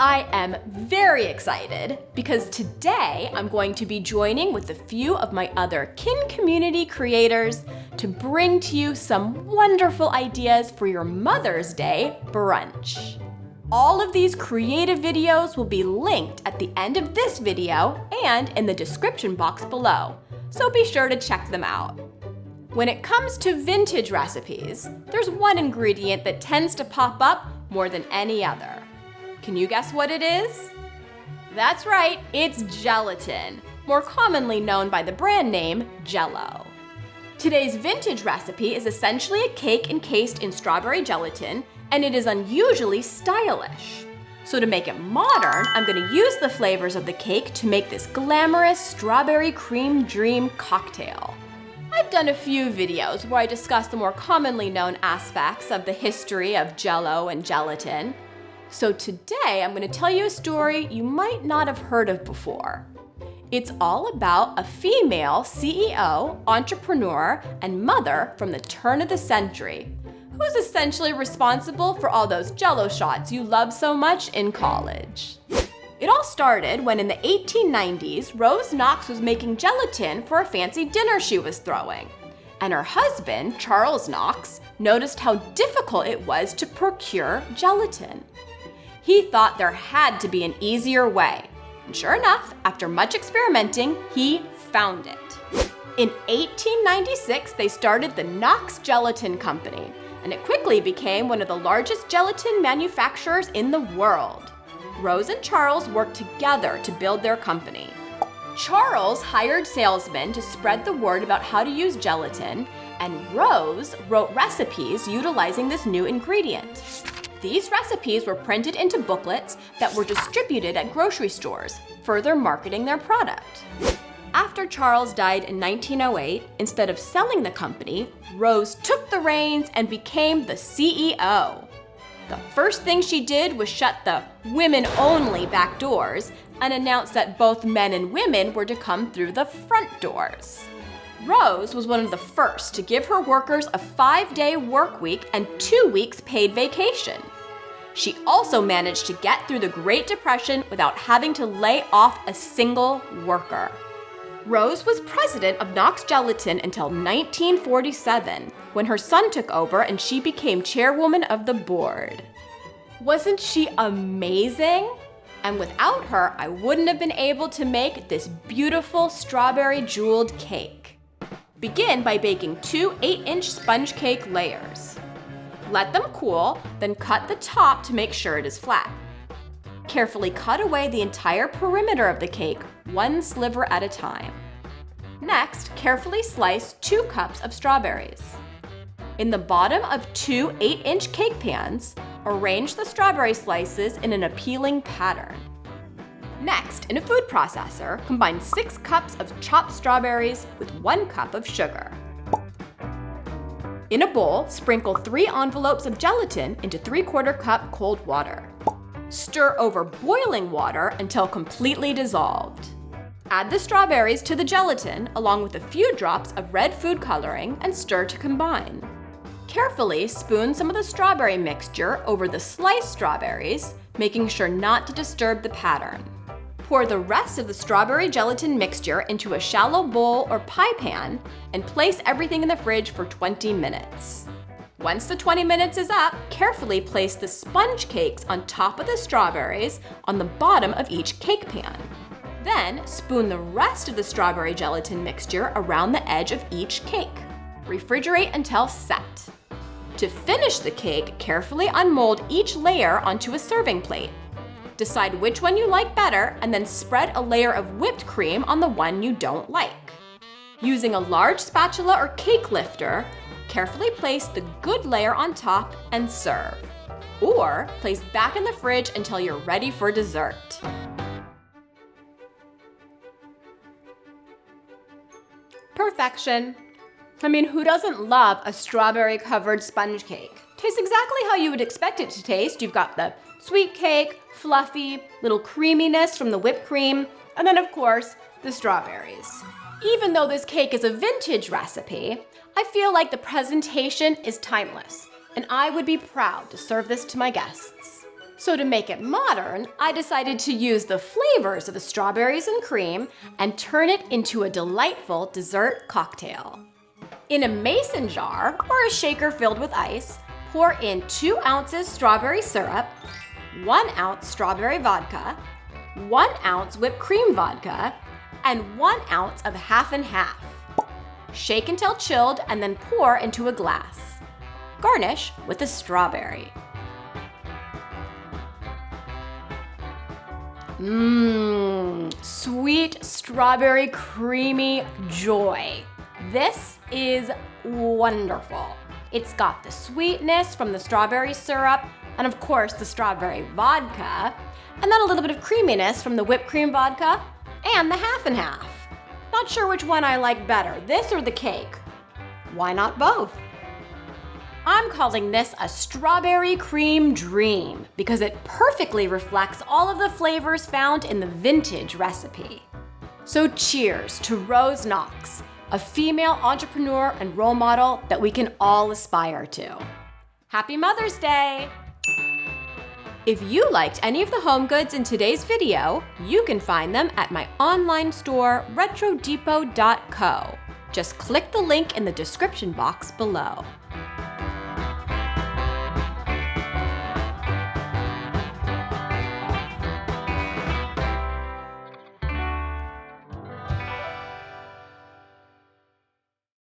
I am very excited because today I'm going to be joining with a few of my other kin community creators to bring to you some wonderful ideas for your Mother's Day brunch. All of these creative videos will be linked at the end of this video and in the description box below, so be sure to check them out. When it comes to vintage recipes, there's one ingredient that tends to pop up more than any other. Can you guess what it is? That's right, it's gelatin, more commonly known by the brand name Jell-O. Today's vintage recipe is essentially a cake encased in strawberry gelatin, and it is unusually stylish. So to make it modern, I'm gonna use the flavors of the cake to make this glamorous strawberry cream dream cocktail. I've done a few videos where I discuss the more commonly known aspects of the history of Jell-O and gelatin. So today I'm gonna tell you a story you might not have heard of before. It's all about a female CEO, entrepreneur, and mother from the turn of the century, who's essentially responsible for all those Jell-O shots you love so much in college. It all started when in the 1890s, Rose Knox was making gelatin for a fancy dinner she was throwing. And her husband, Charles Knox, noticed how difficult it was to procure gelatin. He thought there had to be an easier way. And sure enough, after much experimenting, he found it. In 1896, they started the Knox Gelatin Company, and it quickly became one of the largest gelatin manufacturers in the world. Rose and Charles worked together to build their company. Charles hired salesmen to spread the word about how to use gelatin, and Rose wrote recipes utilizing this new ingredient. These recipes were printed into booklets that were distributed at grocery stores, further marketing their product. After Charles died in 1908, instead of selling the company, Rose took the reins and became the CEO. The first thing she did was shut the women-only back doors and announce that both men and women were to come through the front doors. Rose was one of the first to give her workers a 5-day work week and 2 weeks paid vacation. She also managed to get through the Great Depression without having to lay off a single worker. Rose was president of Knox Gelatin until 1947, when her son took over and she became chairwoman of the board. Wasn't she amazing? And without her, I wouldn't have been able to make this beautiful strawberry jeweled cake. Begin by baking 2 8-inch sponge cake layers. Let them cool, then cut the top to make sure it is flat. Carefully cut away the entire perimeter of the cake, 1 sliver at a time. Next, carefully slice 2 cups of strawberries. In the bottom of 2 8-inch cake pans, arrange the strawberry slices in an appealing pattern. Next, in a food processor, combine 6 cups of chopped strawberries with 1 cup of sugar. In a bowl, sprinkle 3 envelopes of gelatin into 3/4 cup cold water. Stir over boiling water until completely dissolved. Add the strawberries to the gelatin along with a few drops of red food coloring and stir to combine. Carefully spoon some of the strawberry mixture over the sliced strawberries, making sure not to disturb the pattern. Pour the rest of the strawberry gelatin mixture into a shallow bowl or pie pan and place everything in the fridge for 20 minutes. Once the 20 minutes is up, carefully place the sponge cakes on top of the strawberries on the bottom of each cake pan. Then spoon the rest of the strawberry gelatin mixture around the edge of each cake. Refrigerate until set. To finish the cake, carefully unmold each layer onto a serving plate. Decide which one you like better and then spread a layer of whipped cream on the one you don't like. Using a large spatula or cake lifter, carefully place the good layer on top and serve. Or place back in the fridge until you're ready for dessert. Perfection. I mean, who doesn't love a strawberry-covered sponge cake? Tastes exactly how you would expect it to taste. You've got the sweet cake, fluffy, little creaminess from the whipped cream, and then of course, the strawberries. Even though this cake is a vintage recipe, I feel like the presentation is timeless, and I would be proud to serve this to my guests. So to make it modern, I decided to use the flavors of the strawberries and cream and turn it into a delightful dessert cocktail. In a mason jar or a shaker filled with ice, pour in 2 ounces strawberry syrup, 1 ounce strawberry vodka, 1 ounce whipped cream vodka, and 1 ounce of half and half. Shake until chilled and then pour into a glass. Garnish with a strawberry. Sweet strawberry creamy joy. This is wonderful. It's got the sweetness from the strawberry syrup and of course the strawberry vodka, and then a little bit of creaminess from the whipped cream vodka and the half and half. Not sure which one I like better, this or the cake. Why not both? I'm calling this a strawberry cream dream because it perfectly reflects all of the flavors found in the vintage recipe. So cheers to Rose Knox, a female entrepreneur and role model that we can all aspire to. Happy Mother's Day! If you liked any of the home goods in today's video, you can find them at my online store, retrodepot.co. Just click the link in the description box below.